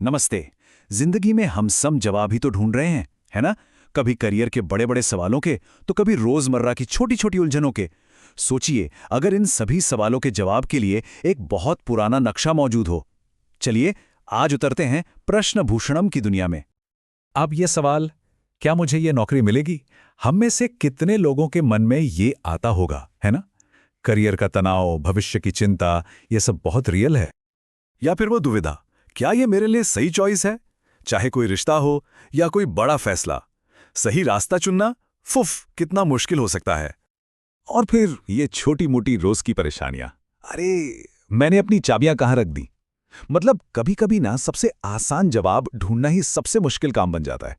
नमस्ते। जिंदगी में हम सब जवाब ही तो ढूंढ रहे हैं, है ना? कभी करियर के बड़े बड़े सवालों के, तो कभी रोजमर्रा की छोटी छोटी उलझनों के। सोचिए, अगर इन सभी सवालों के जवाब के लिए एक बहुत पुराना नक्शा मौजूद हो। चलिए, आज उतरते हैं प्रश्न भूषणम की दुनिया में। अब ये सवाल, क्या मुझे ये नौकरी मिलेगी? हम में से कितने लोगों के मन में ये आता होगा, है ना? करियर का तनाव, भविष्य की चिंता, ये सब बहुत रियल है। या फिर वो दुविधा, क्या ये मेरे लिए सही चॉइस है? चाहे कोई रिश्ता हो या कोई बड़ा फैसला, सही रास्ता चुनना कितना मुश्किल हो सकता है। और फिर ये छोटी मोटी रोज की परेशानियां। अरे, मैंने अपनी चाबियां कहाँ रख दी? मतलब कभी कभी ना सबसे आसान जवाब ढूंढना ही सबसे मुश्किल काम बन जाता है।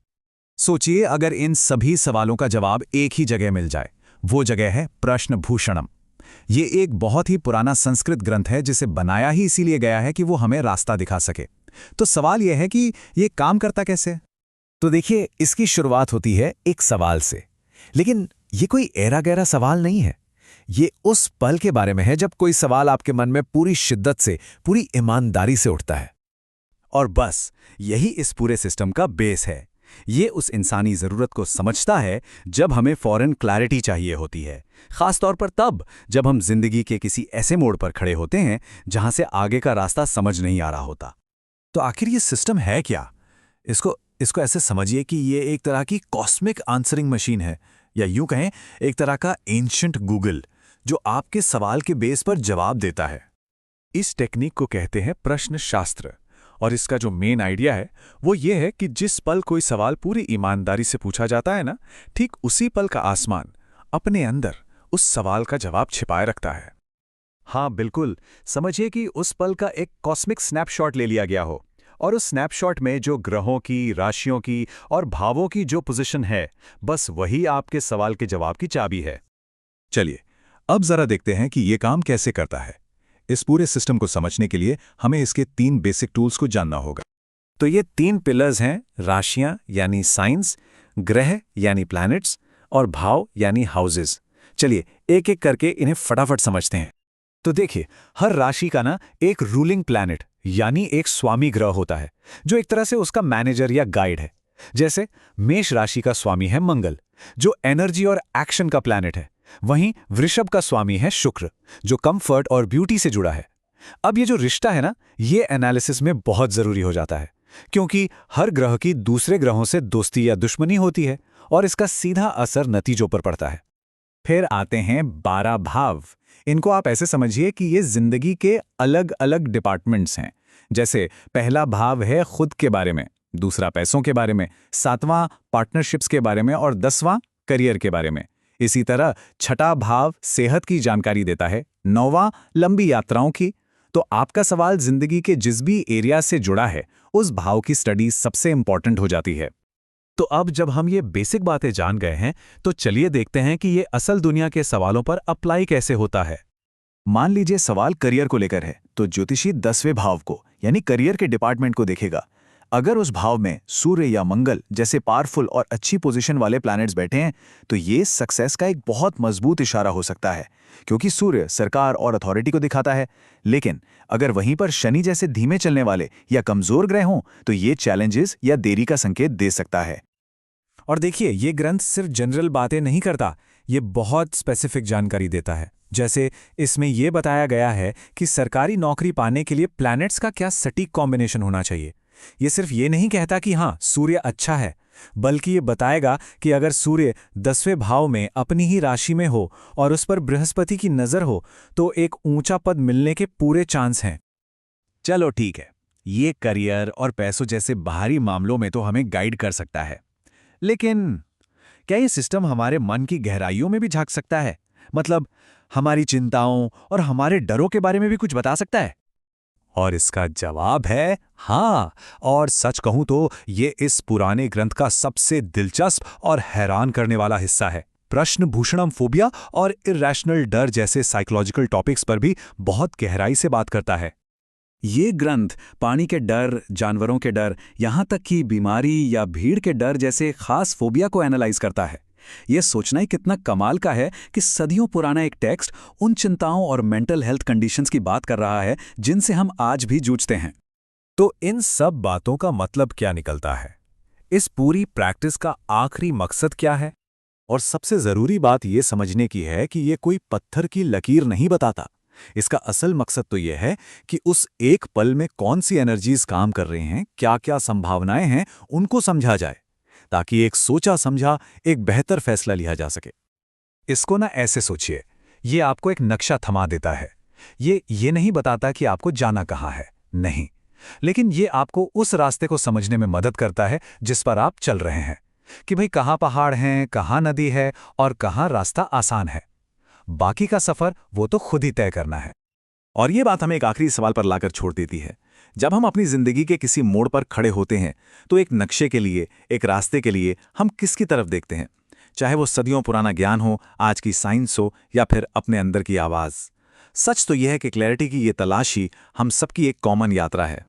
सोचिए, अगर इन सभी सवालों का जवाब एक ही जगह मिल जाए। वो जगह है प्रश्न भूषणम। ये एक बहुत ही पुराना संस्कृत ग्रंथ है, जिसे बनाया ही इसीलिए गया है कि वो हमें रास्ता दिखा सके। तो सवाल यह है कि ये काम करता कैसे? तो देखिए, इसकी शुरुआत होती है एक सवाल से। लेकिन ये कोई ऐरा गैरा सवाल नहीं है। ये उस पल के बारे में है जब कोई सवाल आपके मन में पूरी शिद्दत से, पूरी ईमानदारी से उठता है। और बस यही इस पूरे सिस्टम का बेस है। ये उस इंसानी ज़रूरत को समझता है जब हमें फौरन क्लैरिटी चाहिए होती है, खास तौर पर तब जब हम जिंदगी के किसी ऐसे मोड़ पर खड़े होते हैं जहां से आगे का रास्ता समझ नहीं आ रहा होता। तो आखिर ये सिस्टम है क्या? इसको ऐसे समझिए कि ये एक तरह की कॉस्मिक आंसरिंग मशीन है, या यूं कहें एक तरह का एंशिएंट गूगल, जो आपके सवाल के बेस पर जवाब देता है। इस टेक्निक को कहते हैं प्रश्न शास्त्र। और इसका जो मेन आइडिया है वो ये है कि जिस पल कोई सवाल पूरी ईमानदारी से पूछा जाता है ना, ठीक उसी पल का आसमान अपने अंदर उस सवाल का जवाब छिपाए रखता है। हाँ बिल्कुल, समझिए कि उस पल का एक कॉस्मिक स्नैपशॉट ले लिया गया हो, और उस स्नैपशॉट में जो ग्रहों की, राशियों की और भावों की जो पोजीशन है, बस वही आपके सवाल के जवाब की चाबी है। चलिए, अब जरा देखते हैं कि ये काम कैसे करता है। इस पूरे सिस्टम को समझने के लिए हमें इसके 3 बेसिक टूल्स को जानना होगा। तो ये 3 पिलर्स हैं, राशियां यानी साइंस, ग्रह यानी प्लैनेट्स, और भाव यानी हाउसेस। चलिए एक एक करके इन्हें फटाफट समझते हैं। तो देखिए, हर राशि का ना एक रूलिंग प्लैनेट यानी एक स्वामी ग्रह होता है, जो एक तरह से उसका मैनेजर या गाइड है। जैसे मेष राशि का स्वामी है मंगल, जो एनर्जी और एक्शन का प्लैनेट है। वहीं वृषभ का स्वामी है शुक्र, जो कंफर्ट और ब्यूटी से जुड़ा है। अब ये जो रिश्ता है ना, ये एनालिसिस में बहुत जरूरी हो जाता है, क्योंकि हर ग्रह की दूसरे ग्रहों से दोस्ती या दुश्मनी होती है, और इसका सीधा असर नतीजों पर पड़ता है। फिर आते हैं 12 भाव। इनको आप ऐसे समझिए कि ये जिंदगी के अलग अलग डिपार्टमेंट्स हैं। जैसे पहला भाव है खुद के बारे में, दूसरा पैसों के बारे में, 7वां पार्टनरशिप्स के बारे में, और 10वां करियर के बारे में। इसी तरह छठा भाव सेहत की जानकारी देता है, 9वां लंबी यात्राओं की। तो आपका सवाल जिंदगी के जिस भी एरिया से जुड़ा है, उस भाव की स्टडी सबसे इंपॉर्टेंट हो जाती है। तो अब जब हम ये बेसिक बातें जान गए हैं, तो चलिए देखते हैं कि ये असल दुनिया के सवालों पर अप्लाई कैसे होता है। मान लीजिए सवाल करियर को लेकर है, तो ज्योतिषी 10वें भाव को यानी करियर के डिपार्टमेंट को देखेगा। अगर उस भाव में सूर्य या मंगल जैसे पावरफुल और अच्छी पोजीशन वाले प्लैनेट्स बैठे हैं, तो ये सक्सेस का एक बहुत मजबूत इशारा हो सकता है, क्योंकि सूर्य सरकार और अथॉरिटी को दिखाता है। लेकिन अगर वहीं पर शनि जैसे धीमे चलने वाले या कमजोर ग्रह हों, तो ये चैलेंजेस या देरी का संकेत दे सकता है। और देखिए, ये ग्रंथ सिर्फ जनरल बातें नहीं करता, ये बहुत स्पेसिफिक जानकारी देता है। जैसे इसमें यह बताया गया है कि सरकारी नौकरी पाने के लिए प्लैनेट्स का क्या सटीक कॉम्बिनेशन होना चाहिए। ये सिर्फ ये नहीं कहता कि हाँ सूर्य अच्छा है, बल्कि ये बताएगा कि अगर सूर्य 10वें भाव में अपनी ही राशि में हो और उस पर बृहस्पति की नज़र हो, तो एक ऊंचा पद मिलने के पूरे चांस हैं। चलो ठीक है, ये करियर और पैसों जैसे बाहरी मामलों में तो हमें गाइड कर सकता है, लेकिन क्या ये सिस्टम हमारे मन की गहराइयों में भी झांक सकता है? मतलब हमारी चिंताओं और हमारे डरों के बारे में भी कुछ बता सकता है? और इसका जवाब है हाँ। और सच कहूं तो ये इस पुराने ग्रंथ का सबसे दिलचस्प और हैरान करने वाला हिस्सा है। प्रश्न भूषणम फोबिया और इरैशनल डर जैसे साइकोलॉजिकल टॉपिक्स पर भी बहुत गहराई से बात करता है। ये ग्रंथ पानी के डर, जानवरों के डर, यहाँ तक कि बीमारी या भीड़ के डर जैसे खास फोबिया को एनालाइज करता है। यह सोचना ही कितना कमाल का है कि सदियों पुराना एक टेक्स्ट उन चिंताओं और मेंटल हेल्थ कंडीशंस की बात कर रहा है जिनसे हम आज भी जूझते हैं। तो इन सब बातों का मतलब क्या निकलता है? इस पूरी प्रैक्टिस का आखिरी मकसद क्या है? और सबसे जरूरी बात यह समझने की है कि ये कोई पत्थर की लकीर नहीं बताता। इसका असल मकसद तो यह है कि उस एक पल में कौन सी एनर्जीज काम कर रही हैं, क्या क्या संभावनाएं हैं, उनको समझा जाए, ताकि एक सोचा समझा एक बेहतर फैसला लिया जा सके। इसको ना ऐसे सोचिए, ये आपको एक नक्शा थमा देता है। ये नहीं बताता कि आपको जाना कहाँ है, नहीं, लेकिन ये आपको उस रास्ते को समझने में मदद करता है जिस पर आप चल रहे हैं, कि भाई कहाँ पहाड़ हैं, कहाँ नदी है और कहाँ रास्ता आसान है। बाकी का सफर वो तो खुद ही तय करना है। और ये बात हमें एक आखिरी सवाल पर लाकर छोड़ देती है। जब हम अपनी जिंदगी के किसी मोड़ पर खड़े होते हैं तो एक नक्शे के लिए, एक रास्ते के लिए हम किसकी तरफ देखते हैं? चाहे वो सदियों पुराना ज्ञान हो, आज की साइंस हो, या फिर अपने अंदर की आवाज़। सच तो यह है कि क्लैरिटी की ये तलाशी हम सबकी एक कॉमन यात्रा है।